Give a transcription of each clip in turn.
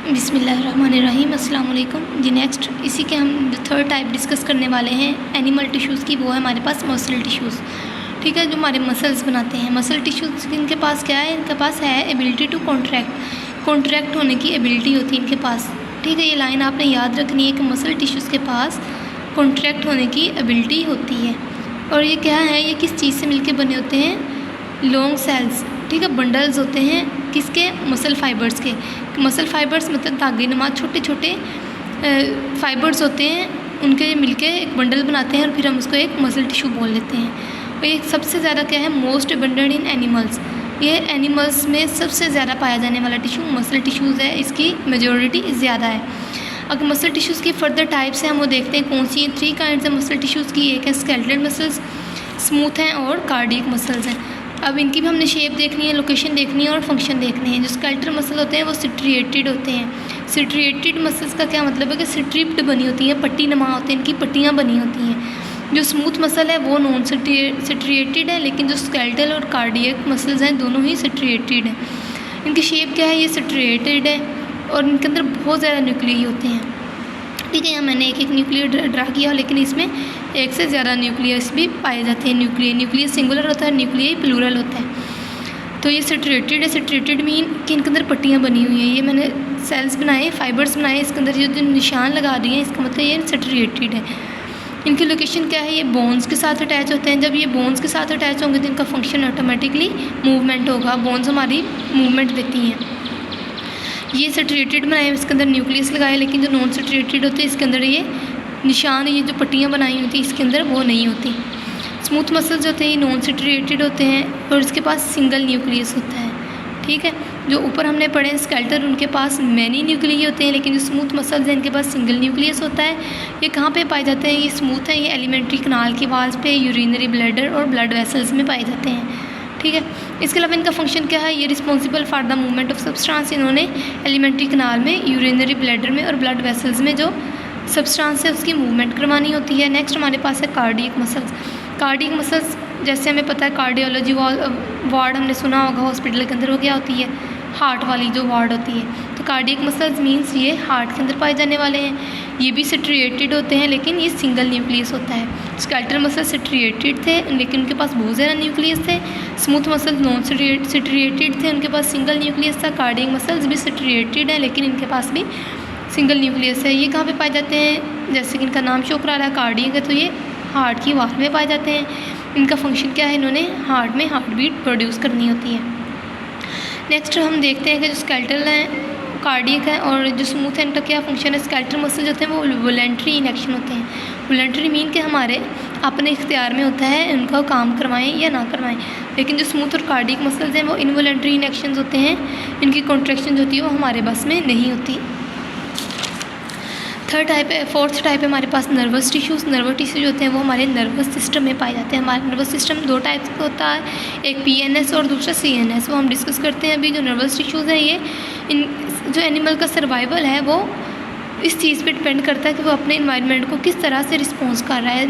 बिस्मिल्लाहिर्रहमानिर्रहीम अस्सलाम वालेकुम जी। नेक्स्ट इसी के हम थर्ड टाइप डिस्कस करने वाले हैं एनिमल टिश्यूज़ की। वो है हमारे पास मसल टिश्यूज़। ठीक है, जो हमारे मसल्स बनाते हैं। मसल टिश्यूज़ इनके पास क्या है? इनके पास है एबिलिटी टू कॉन्ट्रैक्ट होने की एबिलिटी होती है इनके पास। ठीक है, ये लाइन आपने याद रखनी है कि मसल टिश्यूज़ के पास कॉन्ट्रैक्ट होने की एबिलिटी होती है। और ये क्या है? ये किस चीज़ से मिलकर बने होते हैं? Long cells. ठीक है, बंडल्स होते हैं किसके? मसल फाइबर्स के। मसल फाइबर्स मतलब धागे नुमा छोटे छोटे फाइबर्स होते हैं, उनके मिलके एक बंडल बनाते हैं और फिर हम उसको एक मसल टिश्यू बोल लेते हैं। और ये सबसे ज़्यादा क्या है? मोस्ट अबंडेंट इन एनिमल्स। ये एनिमल्स में सबसे ज़्यादा पाया जाने वाला टिश्यू मसल टिश्यूज़ है, इसकी मेजॉरिटी ज़्यादा है। अगर मसल टिश्यूज़ की फर्दर टाइप्स हैं हम वो देखते हैं कौन सी हैं। 3 काइंड्स है मसल टिश्यूज़ की। एक है स्केलेटल मसल्स, स्मूथ हैं और कार्डियक मसल्स हैं। अब इनकी भी हमने शेप देखनी है, लोकेशन देखनी है और फंक्शन देखने हैं। जो स्केलेटल मसल होते हैं वो सिट्रिएटेड होते हैं। सिट्रिएटेड मसल्स का क्या मतलब है कि सिट्रिप्ड बनी होती हैं, पट्टी नुमा होते हैं, इनकी पट्टियाँ बनी होती हैं। जो स्मूथ मसल है वो नॉन सिट्रिएटेड है, लेकिन जो स्केलेटल और कार्डियक मसल्स हैं दोनों ही सिट्रिएटेड हैं। इनकी शेप क्या है? ये सिट्रिएटेड है और इनके अंदर बहुत ज़्यादा न्यूक्लियाई होते हैं। ठीक है, यहाँ मैंने एक न्यूक्लियर ड्रा किया, लेकिन इसमें एक से ज़्यादा न्यूक्लियस भी पाए जाते हैं। न्यूक्लियस सिंगुलर होता है, न्यूक्लियाई प्लूरल होता है। तो ये सिट्रिएटेड है। सिट्रिएटेड मीन कि इनके अंदर पट्टियाँ बनी हुई हैं। ये मैंने सेल्स बनाए, फाइबर्स बनाए, इसके अंदर जो निशान लगा रही हैं इसका मतलब ये सिट्रिएटेड है। इनकी लोकेशन क्या है? ये बोन्स के साथ अटैच होते हैं। जब ये बोन्स के साथ अटैच होंगे तो इनका फंक्शन ऑटोमेटिकली मूवमेंट होगा। बोन्स हमारी मूवमेंट देती हैं। ये सिट्रिएटेड बनाए, इसके अंदर न्यूक्लियस लगाए, लेकिन जो नॉन सिट्रिएटेड होते हैं इसके अंदर ये निशान, ये जो पट्टियाँ बनाई होती हैं इसके अंदर वो नहीं होती। स्मूथ मसल्स होते हैं ये नॉन सिट्रिएटेड होते हैं और इसके पास सिंगल न्यूक्लियस होता है। ठीक है, जो ऊपर हमने पढ़े स्केलेटल उनके पास मैनी न्यूक्लियाई होते हैं, लेकिन जो स्मूथ मसल्स हैं इनके पास सिंगल न्यूक्लियस होता है। ये कहाँ पे पाए जाते हैं? ये स्मूथ है, ये एलिमेंट्री कनाल की वाल्स पे, यूरिनरी ब्लैडर और ब्लड वेसल्स में पाए जाते हैं। ठीक है, इसके अलावा इनका फंक्शन क्या है? ये responsible for the movement of substance. इन्होंने एलिमेंट्री कनाल में, यूरिनरी ब्लैडर में और ब्लड वेसल्स में जो सब्सटेंस है उसकी मूवमेंट करवानी होती है। नेक्स्ट हमारे पास है कार्डियक मसल्स। कार्डियक मसल्स जैसे हमें पता है कार्डियोलॉजी वार्ड हमने सुना होगा हॉस्पिटल के अंदर, वो क्या होती है? हार्ट वाली जो वार्ड होती है। तो कार्डियक मसल्स मीन्स ये हार्ट के अंदर पाए जाने वाले हैं। ये भी सिट्रिएटेड होते हैं, लेकिन ये सिंगल न्यूक्लियस होता है। स्केलेटल मसल सिट्रिएटेड थे, लेकिन उनके पास बहुत ज़्यादा न्यूक्लियस थे। स्मूथ मसल्स नॉन सिट्रिएटेड थे, उनके पास सिंगल न्यूक्लियस था। कार्डियक मसल्स भी सिट्रिएटेड है, लेकिन इनके पास भी सिंगल न्यूक्लियस है। ये कहाँ पे पाए जाते हैं? जैसे कि इनका नाम शो करा रहा है कार्डियक है, तो ये हार्ट की वाल में पाए जाते हैं। इनका फंक्शन क्या है? इन्होंने हार्ट में हार्ट बीट प्रोड्यूस करनी होती है। नेक्स्ट हम देखते हैं कि जो स्केलेटल हैं कार्डियक है और जो स्मूथ है इनका क्या फंक्शन है? स्केलेटल मसल जो होते हैं वो वॉलंटरी इन एक्शन होते हैं। वॉलंटरी मीन के हमारे अपने इख्तियार में होता है उनका काम करवाएं या ना करवाएं। लेकिन जो स्मूथ और कार्डियक मसल्स हैं वो इनवॉलंटरी इन एक्शन होते हैं। इनकी कॉन्ट्रैक्शन जो होती है वो हमारे बस में नहीं होती। फोर्थ टाइप है हमारे पास नर्वस टिश्यूज़। नर्वस टिश्यूज होते हैं वो हमारे नर्वस सिस्टम में पाए जाते हैं। हमारा नर्वस सिस्टम 2 टाइप का होता है, एक PNS और दूसरा CNS। वो हम डिस्कस करते हैं अभी। जो नर्वस टिश्यूज़ हैं ये जो एनिमल का सर्वाइवल है वो इस चीज़ पे डिपेंड करता है कि वो अपने इन्वायरमेंट को किस तरह से रिस्पॉन्स कर रहा है।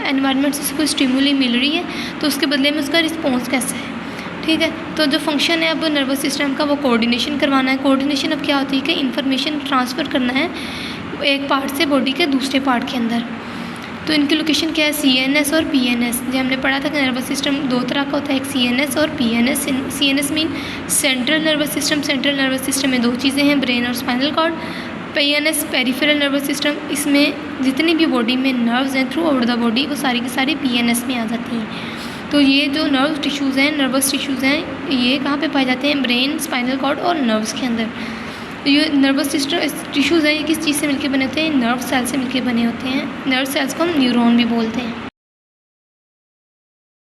एनवायरनमेंट से उसको कोई स्टिमुली मिल रही है तो उसके बदले में उसका रिस्पॉन्स कैसा है। ठीक है, तो जो फंक्शन है अब नर्वस सिस्टम का वो कोऑर्डिनेशन करवाना है। कोऑर्डिनेशन अब क्या होती है कि इन्फॉर्मेशन ट्रांसफ़र करना है एक पार्ट से बॉडी के दूसरे पार्ट के अंदर। तो इनकी लोकेशन क्या है? CNS और PNS। जो हमने पढ़ा था कि नर्वस सिस्टम 2 तरह का होता है, एक CNS और PNS। CNS mean central nervous system. Central nervous system में 2 चीज़ें हैं, ब्रेन और spinal cord. PNS peripheral nervous system, इसमें जितनी भी बॉडी में नर्व्स हैं थ्रू आउट द बॉडी वो सारी की सारी PNS में आ जाती हैं। तो ये जो नर्व टिश्यूज़ हैं, नर्वस टिश्यूज़ हैं, ये कहाँ पे पाए जाते हैं? ब्रेन, स्पाइनल कॉर्ड और नर्व्स के अंदर। तो ये नर्वस टिश्यूज़ हैं ये किस चीज़ से मिलकर बने होते हैं? नर्व सेल से मिलकर बने होते हैं। नर्व सेल्स को हम न्यूरॉन भी बोलते हैं।